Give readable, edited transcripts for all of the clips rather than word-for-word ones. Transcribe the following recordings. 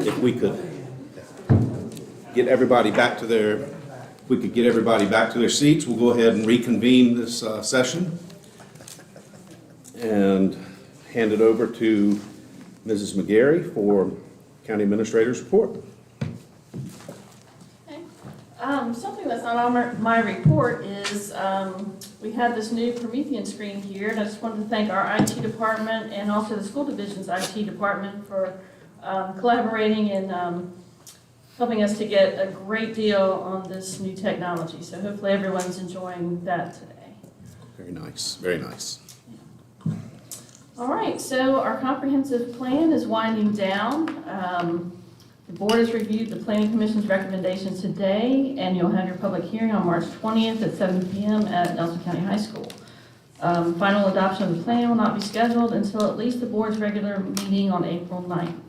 if we could get everybody back to their, if we could get everybody back to their seats, we'll go ahead and reconvene this session and hand it over to Mrs. McGarry for County Administrator's report. Something that's not on my report is we had this new Promethean screen here, and I just wanted to thank our IT department and also the school division's IT department for collaborating and helping us to get a great deal on this new technology. So hopefully everyone's enjoying that today. Very nice, very nice. All right, so our comprehensive plan is winding down. The board has reviewed the Planning Commission's recommendations today, and you'll have your public hearing on March 20th at 7 p.m. at Nelson County High School. Final adoption of the plan will not be scheduled until at least the board's regular meeting on April 9th.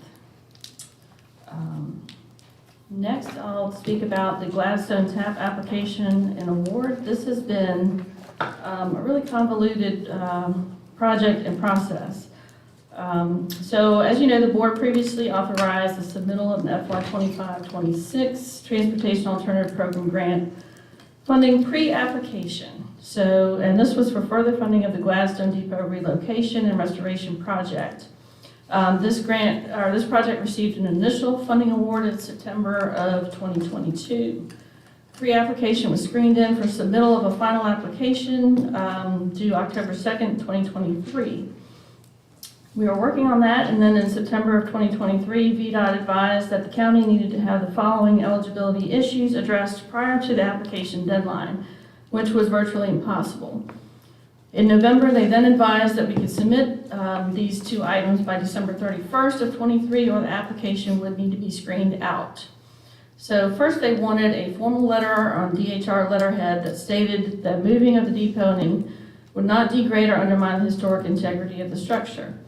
Next, I'll speak about the Gladstone TAP application and award. This has been a really convoluted project and process. So as you know, the board previously authorized the submittal of an FY 25-26 Transportation Alternative Program grant funding pre-application. So, and this was for further funding of the Gladstone Depot relocation and restoration project. This project received an initial funding award in September of 2022. Pre-application was screened in for submittal of a final application due October 2nd, 2023. We were working on that, and then in September of 2023, VDOT advised that the county needed to have the following eligibility issues addressed prior to the application deadline, which was virtually impossible. In November, they then advised that we could submit these two items by December 31st of 23, or the application would need to be screened out. So first they wanted a formal letter on DHR letterhead that stated that moving of the depot would not degrade or undermine the historic integrity of the structure.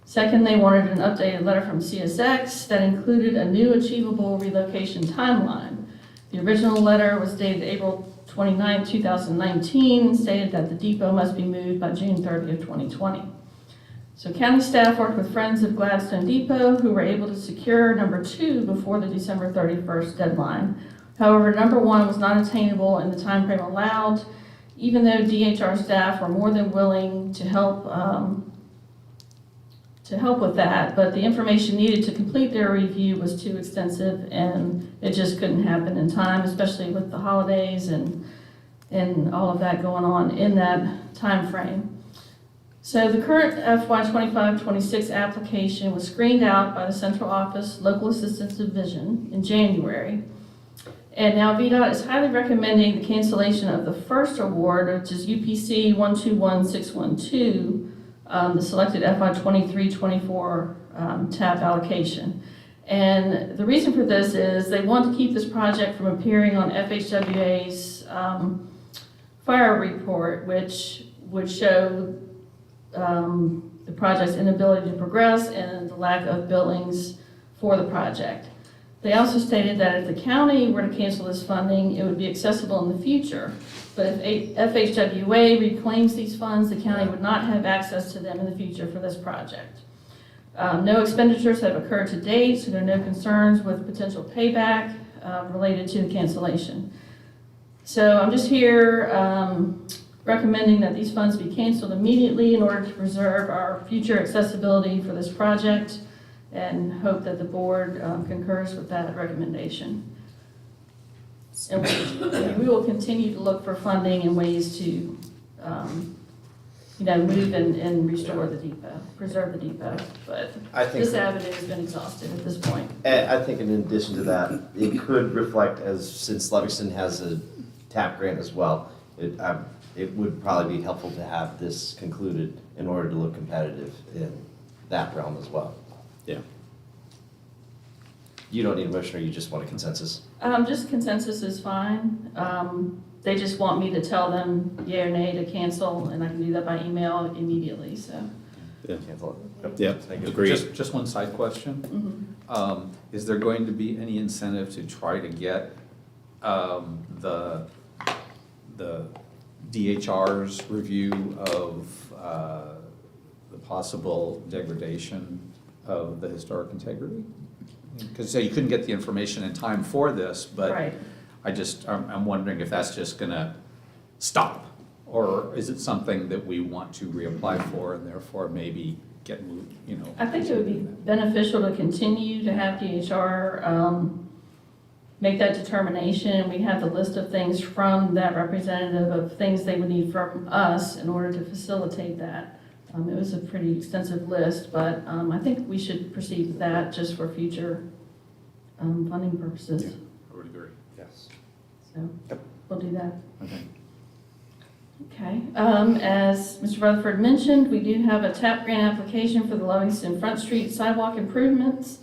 Second, they wanted an updated letter from CSX that included a new achievable relocation timeline. The original letter was dated April 29, 2019, and stated that the depot must be moved by June 30 of 2020. So county staff worked with Friends of Gladstone Depot, who were able to secure number 2 before the December 31st deadline. However, number 1 was not attainable in the time frame allowed, even though DHR staff were more than willing to help with that, but the information needed to complete their review was too extensive, and it just couldn't happen in time, especially with the holidays and all of that going on in that time frame. So the current FY 25-26 application was screened out by the Central Office Local Assistance Division in January. And now VDOT is highly recommending the cancellation of the first award, which is UPC 121612, the selected FY 23-24 TAP allocation. And the reason for this is they want to keep this project from appearing on FHWA's fire report, which would show the project's inability to progress and the lack of billings for the project. They also stated that if the county were to cancel this funding, it would be accessible in the future. But if FHWA reclaims these funds, the county would not have access to them in the future for this project. No expenditures have occurred to date, so there are no concerns with potential payback related to the cancellation. So I'm just here recommending that these funds be canceled immediately in order to preserve our future accessibility for this project, and hope that the board concurs with that recommendation. And we will continue to look for funding and ways to, move and restore the depot, preserve the depot. But this avenue has been exhausted at this point. I think in addition to that, it could reflect, since Livingston has a TAP grant as well, it would probably be helpful to have this concluded in order to look competitive in that realm as well. Yeah. You don't need a motion, or you just want a consensus? Just consensus is fine. They just want me to tell them yea or nay to cancel, and I can do that by email immediately, so. Yeah. Cancel it. Yeah, agreed. Just one side question. Is there going to be any incentive to try to get the DHR's review of the possible degradation of the historic integrity? Because you couldn't get the information in time for this, but Right. I'm wondering if that's just gonna stop? Or is it something that we want to reapply for and therefore maybe get moved, you know? I think it would be beneficial to continue to have DHR make that determination. We have the list of things from that representative of things they would need from us in order to facilitate that. It was a pretty extensive list, but I think we should proceed with that just for future funding purposes. Yeah, I would agree. Yes. So we'll do that. Okay. Okay, as Mr. Rutherford mentioned, we do have a TAP grant application for the Livingston Front Street sidewalk improvements.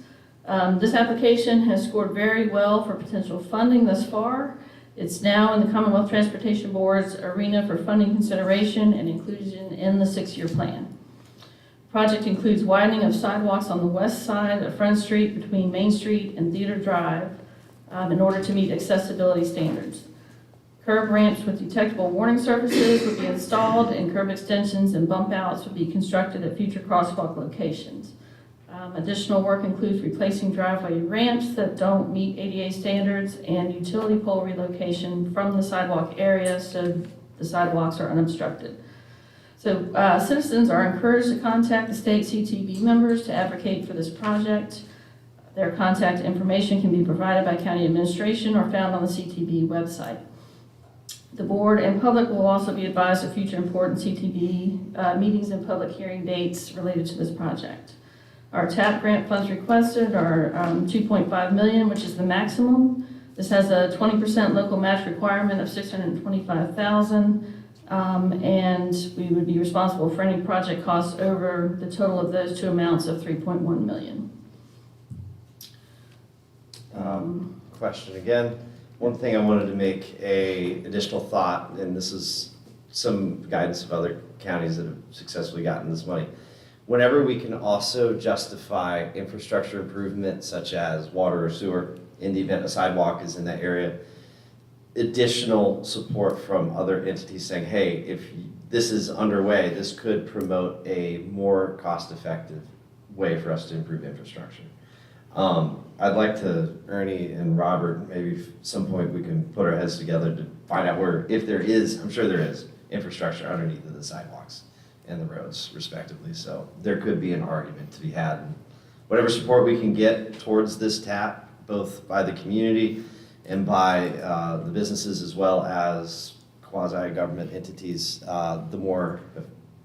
This application has scored very well for potential funding thus far. It's now in the Commonwealth Transportation Board's arena for funding consideration and inclusion in the 6-year plan. The project includes widening of sidewalks on the west side of Front Street between Main Street and Theater Drive in order to meet accessibility standards. Curb ramps with detectable warning surfaces would be installed, and curb extensions and bump outs would be constructed at future crosswalk locations. Additional work includes replacing driveway ramps that don't meet ADA standards and utility pole relocation from the sidewalk area so the sidewalks are unobstructed. So citizens are encouraged to contact the state CTB members to advocate for this project. Their contact information can be provided by county administration or found on the CTB website. The board and public will also be advised of future important CTB meetings and public hearing dates related to this project. Our TAP grant funds requested are $2.5 million, which is the maximum. This has a 20% local match requirement of $625,000, and we would be responsible for any project costs over the total of those two amounts of $3.1 million. Question again. One thing I wanted to make a additional thought, and this is some guidance of other counties that have successfully gotten this money. Whenever we can also justify infrastructure improvement such as water or sewer, in the event a sidewalk is in that area, additional support from other entities saying, hey, if this is underway, this could promote a more cost-effective way for us to improve infrastructure. I'd like to, Ernie and Robert, maybe at some point we can put our heads together to find out where, if there is, I'm sure there is, infrastructure underneath of the sidewalks and the roads respectively. So there could be an argument to be had. Whatever support we can get towards this TAP, both by the community and by the businesses as well as quasi-government entities, the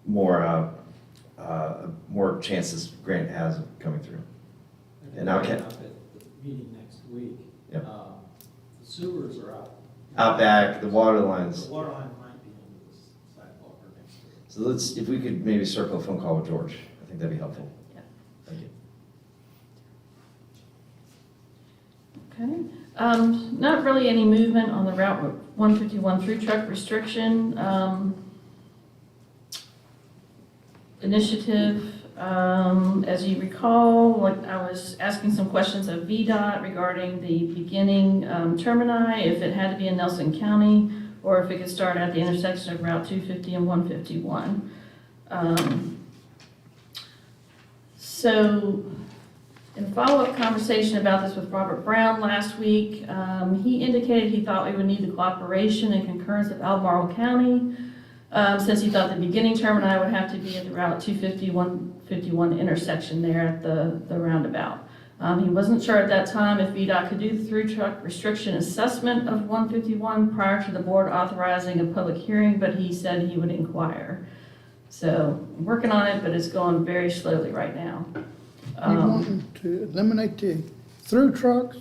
more chances grant has of coming through. And now Up at the meeting next week. Yep. The sewers are Out back, the water lines. The water line might be under the sidewalk or next to it. So let's, if we could maybe circle a phone call with George, I think that'd be helpful. Yeah. Thank you. Okay. Not really any movement on the Route 151 through truck restriction initiative. As you recall, like I was asking some questions of VDOT regarding the beginning termini, if it had to be in Nelson County, or if it could start at the intersection of Route 250 and 151. So, in a follow-up conversation about this with Robert Brown last week, he indicated he thought we would need the cooperation and concurrence of Albemarle County, since he thought the beginning termini would have to be at the Route 250, 151 intersection there at the roundabout. He wasn't sure at that time if VDOT could do the through truck restriction assessment of 151 prior to the board authorizing a public hearing, but he said he would inquire. So, I'm working on it, but it's going very slowly right now. You want to eliminate the through trucks?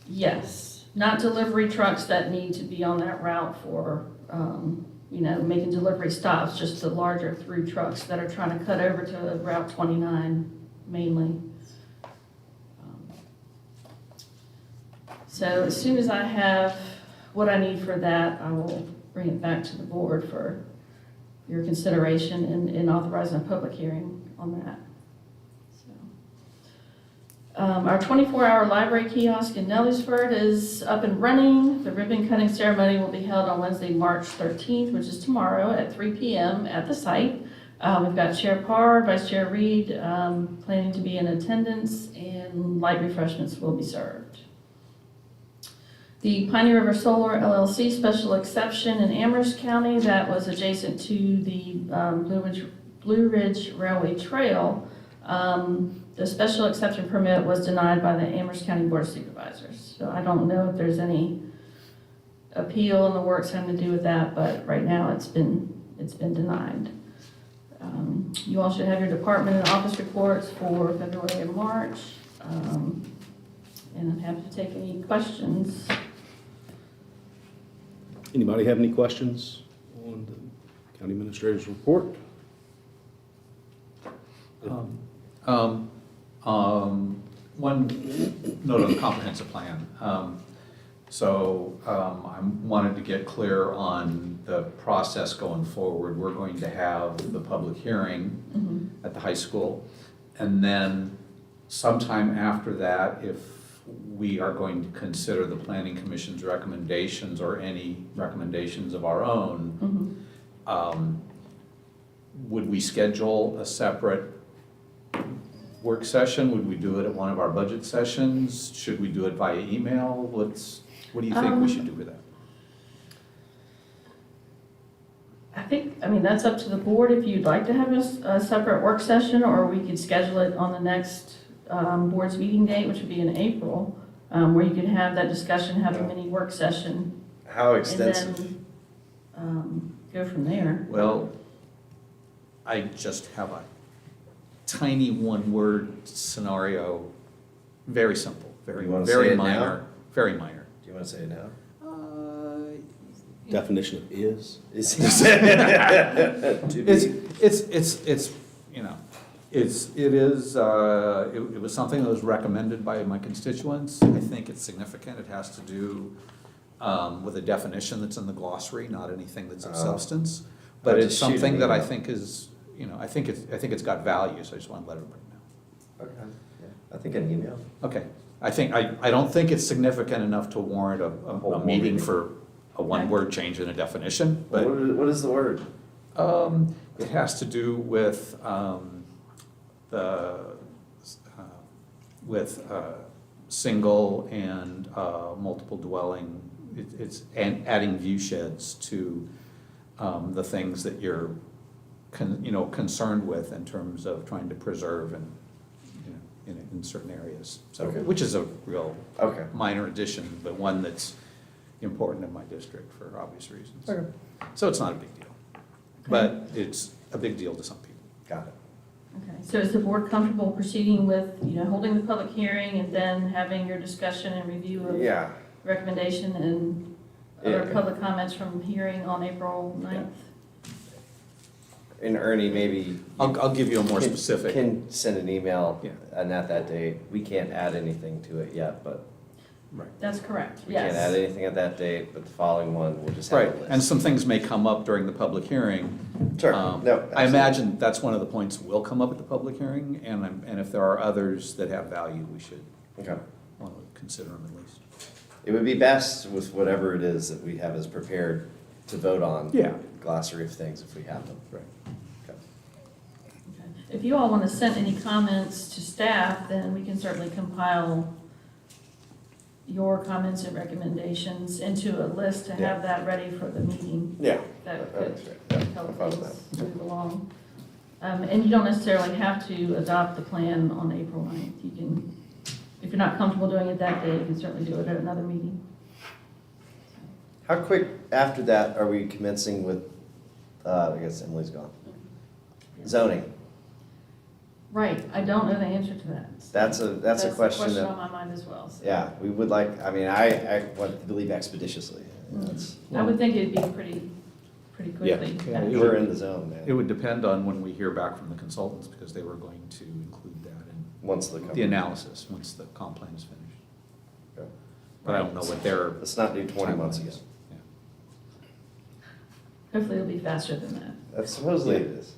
Yes, not delivery trucks that need to be on that route for, making delivery stops, just the larger through trucks that are trying to cut over to Route 29 mainly. So as soon as I have what I need for that, I will bring it back to the board for your consideration and authorizing a public hearing on that. Our 24-hour library kiosk in Nelliesford is up and running. The ribbon cutting ceremony will be held on Wednesday, March 13th, which is tomorrow at 3 p.m. at the site. We've got Chair Parr, Vice Chair Reed, planning to be in attendance, and light refreshments will be served. The Piney River Solar LLC special exception in Amherst County that was adjacent to the Blue Ridge Railway Trail, the special exception permit was denied by the Amherst County Board of Supervisors. So I don't know if there's any appeal in the works having to do with that, but right now it's been denied. You all should have your department and office reports for February and March. And I'm happy to take any questions. Anybody have any questions on the county administrator's report? One note on the comprehensive plan. I wanted to get clear on the process going forward. We're going to have the public hearing at the high school. And then sometime after that, if we are going to consider the planning commission's recommendations or any recommendations of our own, would we schedule a separate work session? Would we do it at one of our budget sessions? Should we do it via email? What do you think we should do with that? I mean, that's up to the board if you'd like to have a separate work session, or we could schedule it on the next board's meeting date, which would be in April, where you could have that discussion, have a mini work session. How extensive? And then go from there. Well, I just have a tiny one-word scenario, very simple, very, You wanna say very it minor, very minor. Do you want to say it now? Definition of is? It's, It's, you know, it was something that was recommended by my constituents. I think it's significant. It has to do with a definition that's in the glossary, not anything that's of substance. But it's just shoot something an that I email. think is, you know, I think it's got value, so I just want to let everybody know. Okay, yeah. I think an email. Okay, I don't think it's significant enough to warrant whole a meeting meeting. for a one-word change in a definition, but What is the word? it has to do with single and multiple dwelling. It's adding view sheds to the things that you're concerned with in terms of trying to preserve and, you know, in certain areas. So, Okay. which is a real Okay. minor addition, but one that's important in my district for obvious reasons. Okay. So it's not a big deal, but it's a big deal to some people. Got it. Okay, so is the board comfortable proceeding with, holding the public hearing and then having your discussion and review of Yeah. recommendation and other Yeah. public comments from hearing on April 9th? And Ernie, maybe. I'll give you a more can- specific. Can send an email, Yeah. and at that date, we can't add anything to it yet, but Right. That's correct, we can't add yes. anything at that date, but the following one, we'll just have Right, a list. and some things may come up during the public hearing. Sure, Um, no. I absolutely. imagine that's one of the points will come up at the public hearing, and if there are others that have value, we should Okay. want to consider them at least. It would be best with whatever it is that we have as prepared to vote on. Yeah. Glossary of things if we have them. Right. Okay. Okay. If you all want to send any comments to staff, then we can certainly compile your comments and recommendations into a list to have that ready for the meeting. Yeah. That could That's right. Yeah, help I'm fine with things move along. And you don't necessarily have to adopt the plan on April 9th. You can, if you're not comfortable doing it that day, you can certainly do it at another meeting. How quick after that are we commencing with, I guess Emily's gone. Zoning. Right, I don't know the answer to that. That's a question on that, my mind as well. So. yeah, we would like, I want to believe expeditiously. That's- I would think it'd be pretty Yeah. quickly. Yeah, it We're in the zone, It man. would depend on when we hear back from the consultants, because they were going to include that in Once the. the analysis, once the comp plan is finished. Okay. But I don't know what their. Let's not do 20 months timeline ago. is. Yeah. Hopefully it'll be faster than that. That's supposedly it is.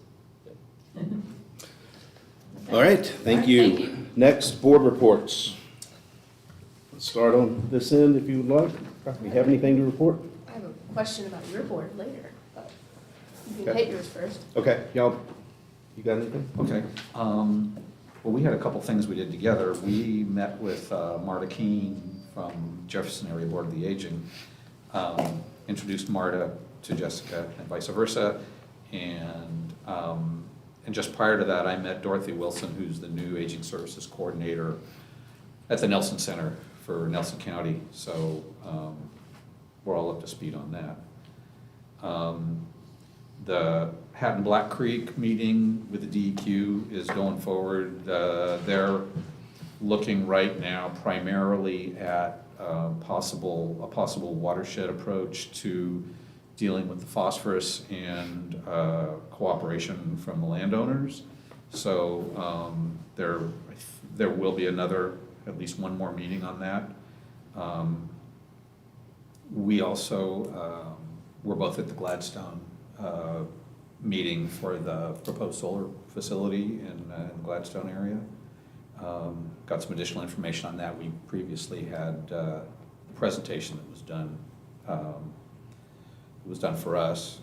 All right, thank All right, you. thank you. Next, board reports. Let's start on this end if you would like. Do you have anything to report? I have a question about your board later, but you can Okay. hit yours first. Okay, y'all You got anything? Okay. Well, we had a couple things we did together. We met with Marta Keene from Jefferson Area Board of the Aging, introduced Marta to Jessica and vice versa. And just prior to that, I met Dorothy Wilson, who's the new Aging Services Coordinator at the Nelson Center for Nelson County. So we're all up to speed on that. The Hatton Black Creek meeting with the DEQ is going forward. They're looking right now primarily at a possible watershed approach to dealing with the phosphorus and cooperation from the landowners. So there will be at least one more meeting on that. We also, we're both at the Gladstone meeting for the proposed solar facility in the Gladstone area. Got some additional information on that. We previously had a presentation that was done. It was done for us.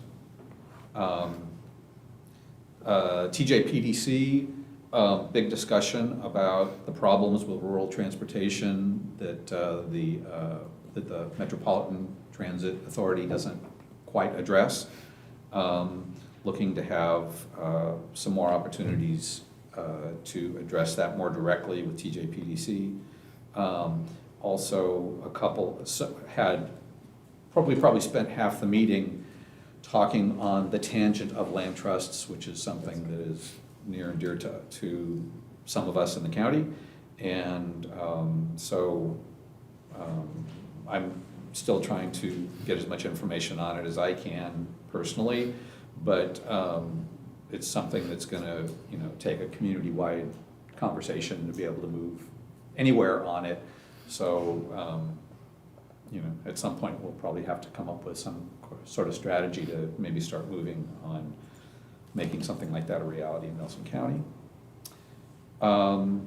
TJPDC, big discussion about the problems with rural transportation that the Metropolitan Transit Authority doesn't quite address. Looking to have some more opportunities to address that more directly with TJPDC. Also, a couple had probably spent half the meeting talking on the tangent of land trusts, which is something that is near and dear to some of us in the county. And I'm still trying to get as much information on it as I can personally, but it's something that's gonna, take a community-wide conversation to be able to move anywhere on it. So, at some point, we'll probably have to come up with some sort of strategy to maybe start moving on making something like that a reality in Nelson County. And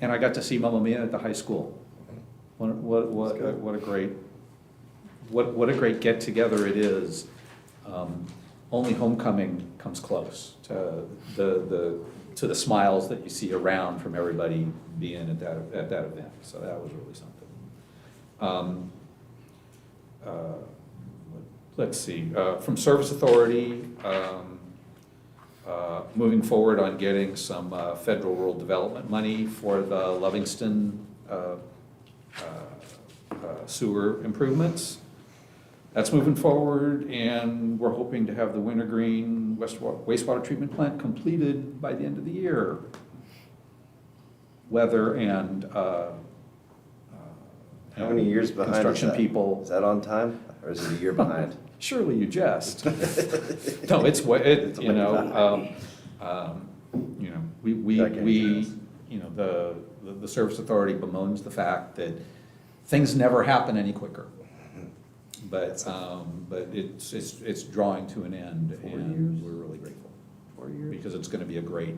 I got to see Mamma Mia at the high school. What a great get together it is. Only Homecoming comes close to the smiles that you see around from everybody being at that event. So that was really something. Let's see, from Service Authority, moving forward on getting some federal rural development money for the Livingston sewer improvements. That's moving forward, and we're hoping to have the Wintergreen wastewater treatment plant completed by the end of the year. Weather and How many years behind is construction that? people. Is that on time, or is it a year behind? Surely you jest. No, we the Service Authority bemoans the fact that things never happen any quicker. But it's drawing to an end, and we're really grateful. 4 years? Because it's gonna be a great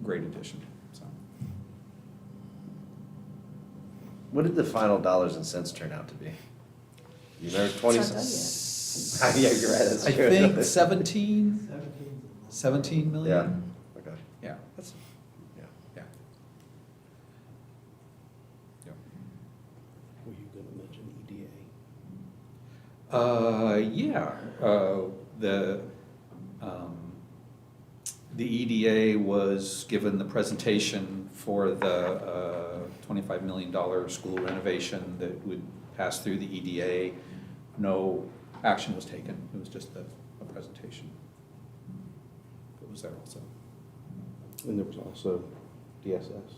addition, so. What did the final dollars and cents turn out to be? You remember 20? It's not done Yeah, you're right, that's I true. think 17 million? Yeah, okay. Yeah, that's, Yeah. yeah. Yeah. Were you gonna mention EDA? The EDA was given the presentation for the $25 million school renovation that would pass through the EDA. No action was taken, it was just a presentation. It was there also. And there was also DSS.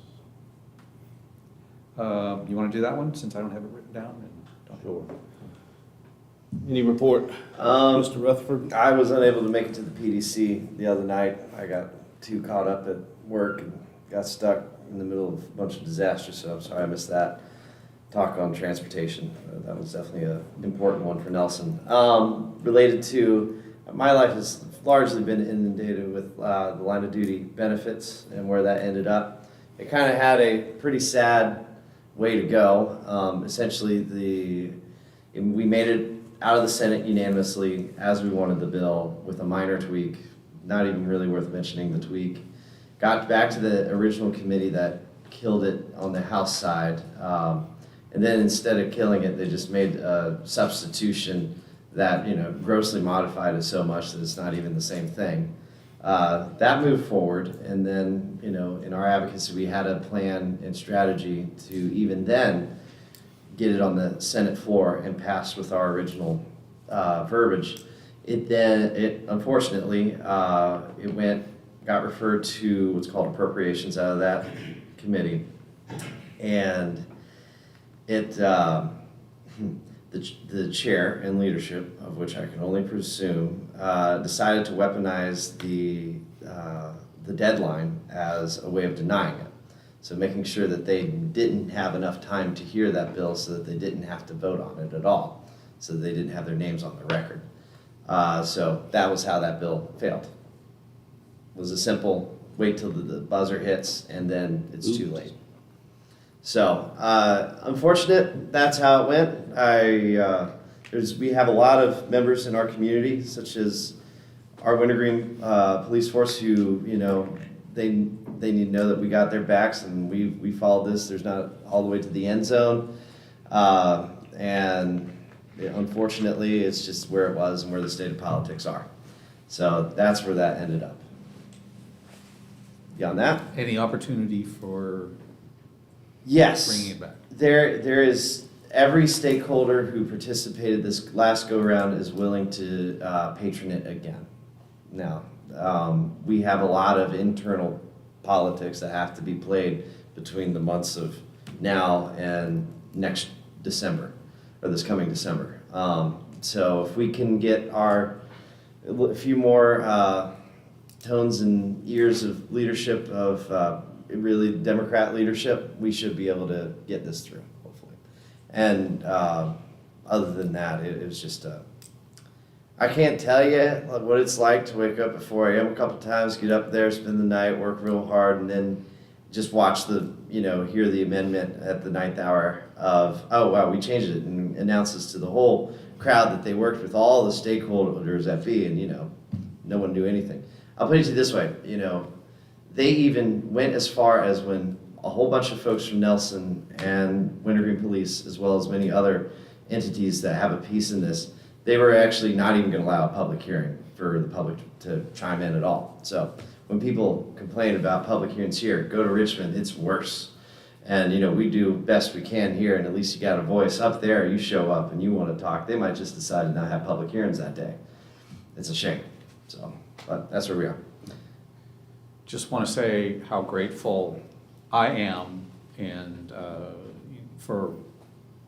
You want to do that one, since I don't have it written down? And don't Sure. Any report, Mr. Rutherford? I was unable to make it to the PDC the other night. I got too caught up at work and got stuck in the middle of a bunch of disasters, so I'm sorry I missed that talk on transportation. That was definitely an important one for Nelson. Related to, my life has largely been inundated with the line of duty benefits and where that ended up. It kind of had a pretty sad way to go. Essentially, we made it out of the Senate unanimously as we wanted the bill with a minor tweak not even really worth mentioning, the tweak. Got back to the original committee that killed it on the House side. And then instead of killing it, they just made a substitution that, grossly modified it so much that it's not even the same thing. That moved forward, and then, in our advocacy, we had a plan and strategy to even then get it on the Senate floor and pass with our original verbiage. It unfortunately, got referred to what's called appropriations out of that committee. And the chair and leadership, of which I can only presume, decided to weaponize the deadline as a way of denying it. So making sure that they didn't have enough time to hear that bill so that they didn't have to vote on it at all, so that they didn't have their names on the record. So that was how that bill failed. It was a simple, wait till the buzzer hits and then it's too late. So, unfortunate, that's how it went. We have a lot of members in our community, such as our Wintergreen police force, who, they need to know that we got their backs and we followed this. There's not all the way to the end zone. And unfortunately, it's just where it was and where the state of politics are. So that's where that ended up. Beyond that? Any opportunity for Yes. bringing it back? There is, every stakeholder who participated this last go-round is willing to patron it again. Now, we have a lot of internal politics that have to be played between the months of now and next December, or this coming December. So if we can get a few more tones and ears of leadership, of really Democrat leadership, we should be able to get this through, hopefully. And other than that, it was just I can't tell you what it's like to wake up at 4 a.m. a couple times, get up there, spend the night, work real hard, and then just watch hear the amendment at the 9th hour of, oh wow, we changed it, and announce this to the whole crowd that they worked with all the stakeholders at B, and no one knew anything. I'll put it to you this way, they even went as far as when a whole bunch of folks from Nelson and Wintergreen Police, as well as many other entities that have a piece in this, they were actually not even going to allow a public hearing for the public to chime in at all. So when people complain about public hearings here, go to Richmond, it's worse. And we do best we can here, and at least you got a voice. Up there, you show up and you want to talk, they might just decide to not have public hearings that day. It's a shame. So, but that's where we are. Just want to say how grateful I am and for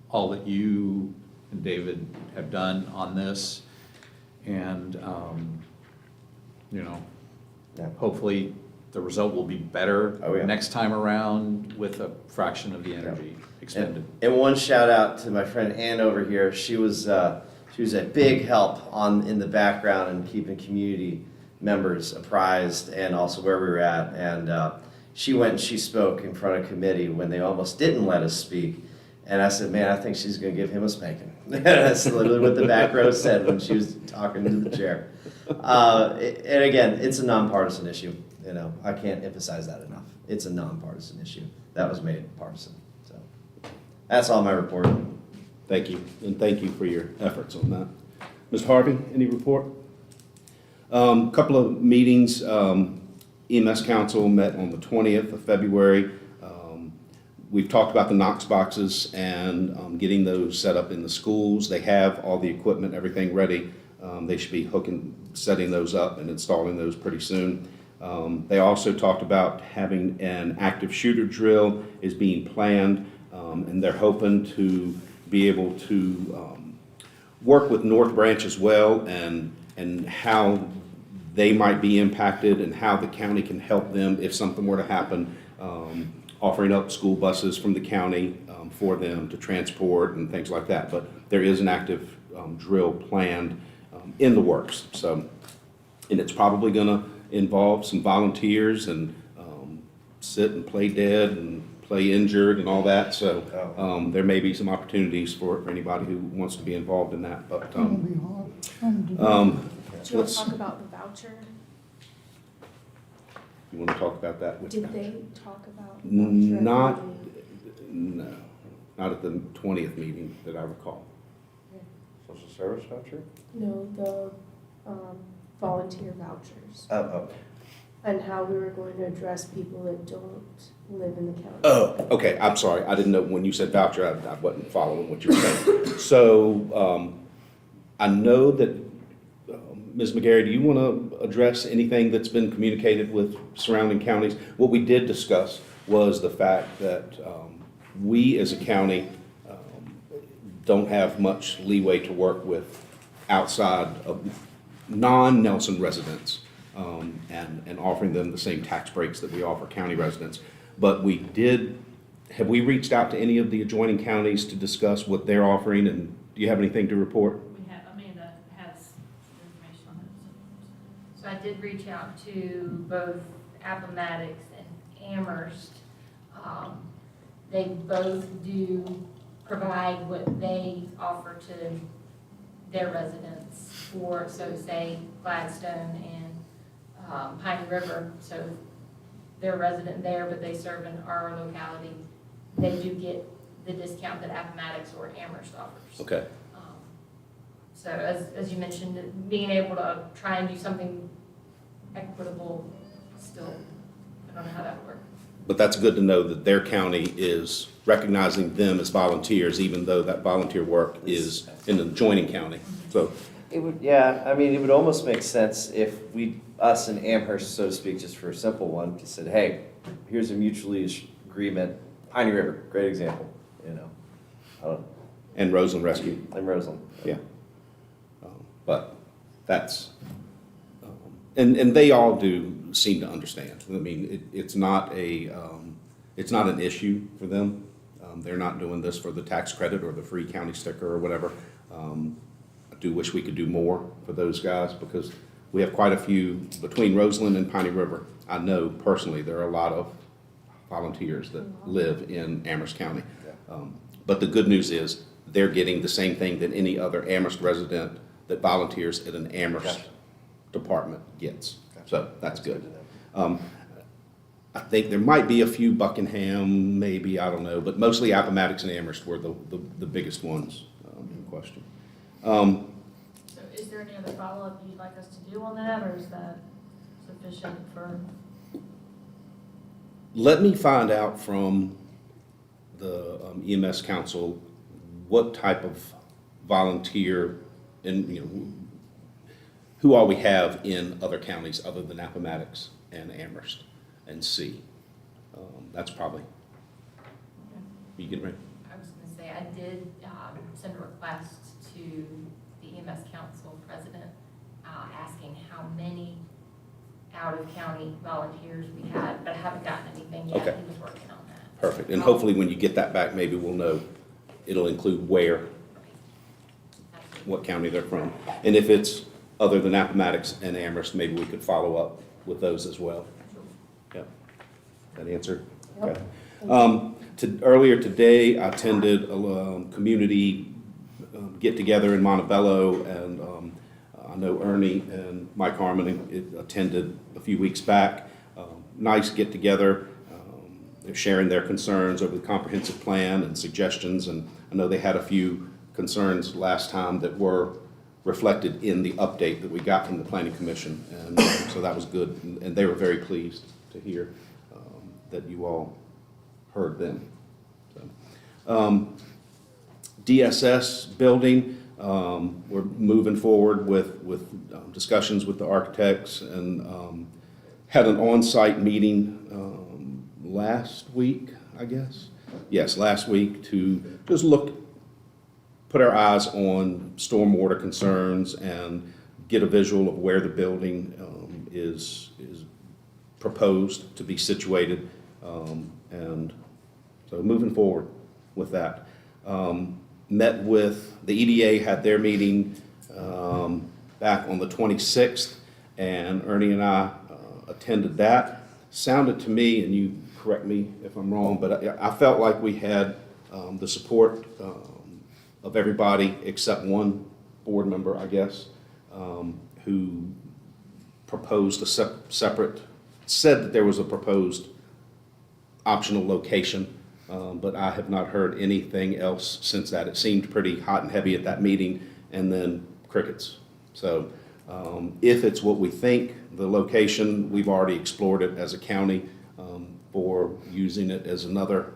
all that you and David have done on this. And, Yeah. hopefully the result will be better Oh, yeah. next time around with a fraction of the energy expended. And one shout out to my friend Ann over here. She was a big help in the background and keeping community members apprised, and also where we were at. And she went and she spoke in front of committee when they almost didn't let us speak. And I said, man, I think she's going to give him a spanking. That's literally what the back row said when she was talking to the chair. And again, it's a nonpartisan issue. I can't emphasize that enough. It's a nonpartisan issue that was made partisan. So that's all my report. Thank you, and thank you for your efforts on that. Ms. Harvey, any report? Couple of meetings. EMS Council met on the 20th of February. We've talked about the Knox boxes and getting those set up in the schools. They have all the equipment, everything ready. They should be setting those up and installing those pretty soon. They also talked about having an active shooter drill is being planned, and they're hoping to be able to work with North Branch as well, and how they might be impacted and how the county can help them if something were to happen, offering up school buses from the county for them to transport and things like that. But there is an active drill planned in the works. So, and it's probably going to involve some volunteers and sit and play dead and play injured and all that. So there may be some opportunities for anybody who wants to be involved in that. But It's gonna be hard. Do you want let's- to talk about the voucher you want to talk about that with Did voucher. they talk about? Not, voucher? no, not at the 20th meeting that I recall. Social service voucher? No, the volunteer vouchers, Oh, and how we were going to address people that don't live in the county. Oh, okay, I'm sorry, I didn't know, when you said voucher, I wasn't following what you were saying. So, I know that, Ms. McGarry, do you want to address anything that's been communicated with surrounding counties? What we did discuss was the fact that we as a county don't have much leeway to work with outside of non-Nelson residents and offering them the same tax breaks that we offer county residents. But have we reached out to any of the adjoining counties to discuss what they're offering, and do you have anything to report? We have, Amanda has information on it. So I did reach out to both Appomattox and Amherst. They both do provide what they offer to their residents for, so say Gladstone and Piney River. So they're a resident there, but they serve in our locality. They do get the discount that Appomattox or Amherst offers. Okay. So as you mentioned, being able to try and do something equitable, still, I don't know how that would work. But that's good to know that their county is recognizing them as volunteers, even though that volunteer work is in the adjoining county. So, it would, yeah, I mean, it would almost make sense if us and Amherst, so to speak, just for a simple one, just said, hey, here's a mutually agreement. Piney River, great example, you know, and Roseland Rescue, and Roseland. yeah. But that's, and they all do seem to understand. I mean, it's not an issue for them. They're not doing this for the tax credit or the free county sticker or whatever. I do wish we could do more for those guys because we have quite a few, between Roseland and Piney River. I know personally, there are a lot of volunteers that live in Amherst County. But the good news is, they're getting the same thing that any other Amherst resident that volunteers at an Amherst Gotcha. department gets. Gotcha. So that's good. to know. I think there might be a few Buckingham, maybe, I don't know, but mostly Appomattox and Amherst were the biggest ones in question. So is there any other follow-up you'd like us to do on that, or is that sufficient for? Let me find out from the EMS council what type of volunteer and, you know, who all we have in other counties other than Appomattox and Amherst, and see. That's probably, you getting ready? I was gonna say, I did send a request to the EMS Council President, asking how many out-of-county volunteers we had, but I haven't gotten anything yet. Okay. He was working on that. Perfect, and hopefully when you get that back, maybe we'll know, it'll include where, what county they're from. And if it's other than Appomattox and Amherst, maybe we could follow up with those as well. Yep. That answer? Yep. Okay. Earlier today, I attended a community get-together in Montebello, and I know Ernie and Mike Harmon attended a few weeks back. Nice get-together. They're sharing their concerns over the comprehensive plan and suggestions, and I know they had a few concerns last time that were reflected in the update that we got from the Planning Commission, and so that was good, and they were very pleased to hear that you all heard them. So, DSS building, we're moving forward with discussions with the architects, and had an on-site meeting last week, I guess. Yes, last week, to just put our eyes on stormwater concerns and get a visual of where the building is proposed to be situated, and so moving forward with that. Met with, the EDA had their meeting back on the 26th, and Ernie and I attended that. Sounded to me, and you correct me if I'm wrong, but I felt like we had the support of everybody except one board member, I guess, who proposed a separate said that there was a proposed optional location, but I have not heard anything else since that. It seemed pretty hot and heavy at that meeting, and then crickets. So if it's what we think, the location, we've already explored it as a county for using it as another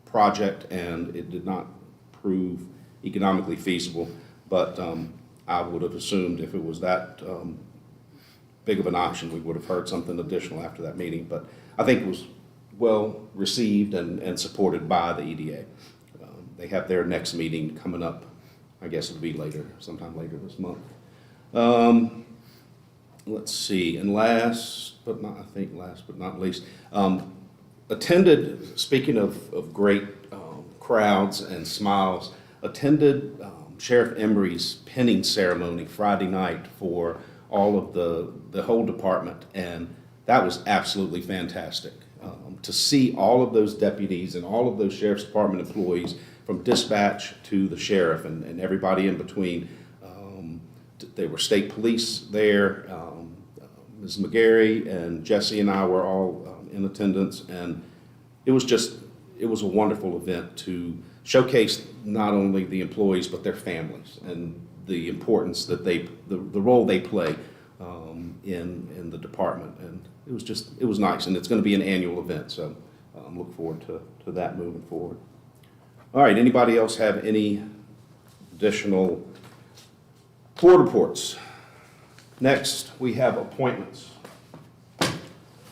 project, and it did not prove economically feasible. But I would have assumed if it was that big of an option, we would have heard something additional after that meeting. But I think it was well received and supported by the EDA. They have their next meeting coming up. I guess it'll be later, sometime later this month. Let's see, and last but not least, attended, speaking of great crowds and smiles, attended Sheriff Emery's pinning ceremony Friday night for all of the whole department, and that was absolutely fantastic. To see all of those deputies and all of those Sheriff's Department employees, from dispatch to the sheriff and everybody in between. There were state police there. Ms. McGarry and Jesse and I were all in attendance, and it was a wonderful event to showcase not only the employees but their families and the importance that the role they play in the department. And it was nice, and it's going to be an annual event, so look forward to that moving forward. All right, anybody else have any additional board reports? Next, we have appointments. Do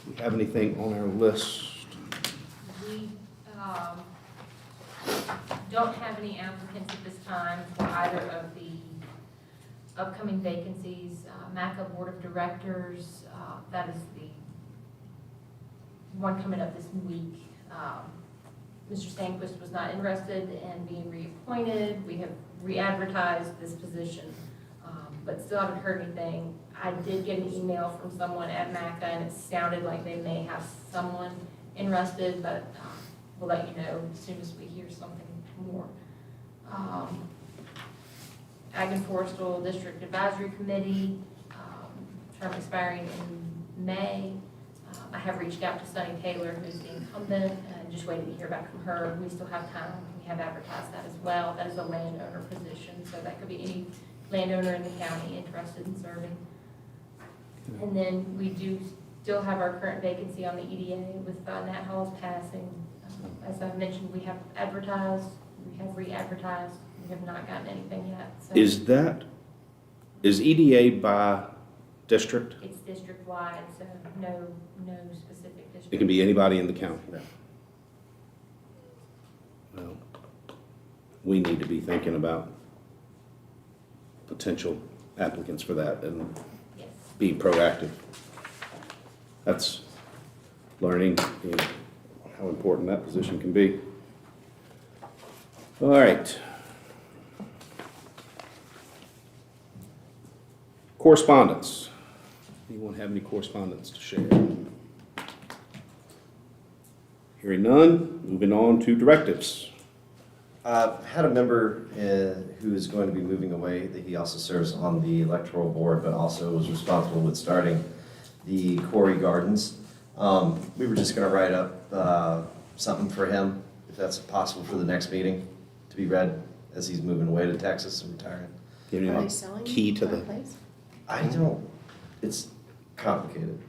we have anything on our list? We don't have any applicants at this time for either of the upcoming vacancies. MACA Board of Directors, that is the one coming up this week. Mr. Stanquist was not interested in being reappointed. We have re-advertised this position, but still haven't heard anything. I did get an email from someone at MACA, and it sounded like they may have someone interested, but we'll let you know as soon as we hear something more. Ag and Forestal District Advisory Committee, term expiring in May. I have reached out to Sunny Taylor, who's the incumbent, and just waiting to hear back from her. We still have time. We have advertised that as well. That is a landowner position, so that could be any landowner in the county interested in serving. And then we do still have our current vacancy on the EDA with Nat Hall's passing. As I mentioned, we have advertised, we have re-advertised, we have not gotten anything yet. So Is EDA by district? it's district-wide, so no specific district. It can be anybody in the county. Well, we need to be thinking about potential applicants for that and Yes. being proactive. That's learning, how important that position can be. All right. Correspondence. Anyone have any correspondence to share? Hearing none, moving on to directives. Had a member who is going to be moving away, that he also serves on the electoral board, but also was responsible with starting the Quarry Gardens. We were just gonna write up something for him, if that's possible, for the next meeting, to be read as he's moving away to Texas and retiring. Do you have Are any they selling key to that the, place? I don't, it's complicated.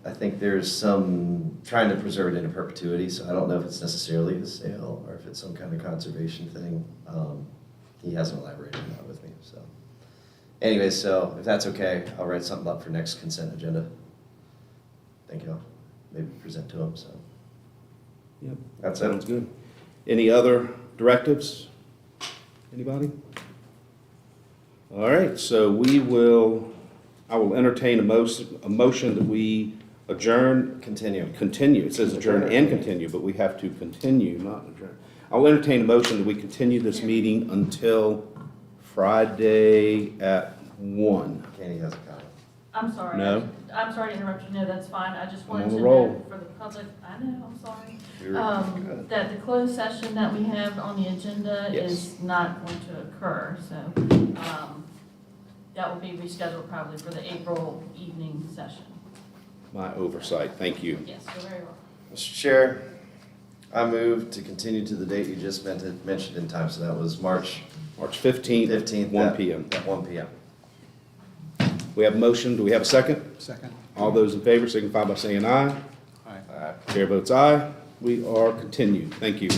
I think there's some, trying to preserve it into perpetuity, so I don't know if it's necessarily the sale or if it's some kind of conservation thing. He hasn't elaborated on that with me, so. Anyway, so if that's okay, I'll write something up for next consent agenda. Thank you. Maybe present to him, so. Yep. That's it. Sounds good. Any other directives? Anybody? All right, so I will entertain a motion that we adjourn. Continue. Continue. It says adjourn and continue, but we have to continue, not adjourn. I'll entertain a motion that we continue this meeting until Friday at 1. Kenny has a comment. I'm sorry. No? I'm sorry to interrupt you. No, that's fine. I just wanted on to the know roll. for the public, I know, I'm sorry. You're- That the closed session that we have on the agenda Yes. is not going to occur, so, that will be rescheduled probably for the April evening session. my oversight. Thank you. Yes, you're very welcome. Mr. Chair, I move to continue to the date you just mentioned in time, so that was March March 15th, 15th. 1 PM. At 1 PM. We have a motion. Do we have a second? Second. All those in favor signify by saying aye. Aye. Aye. Chair votes aye. We are continued. Thank you.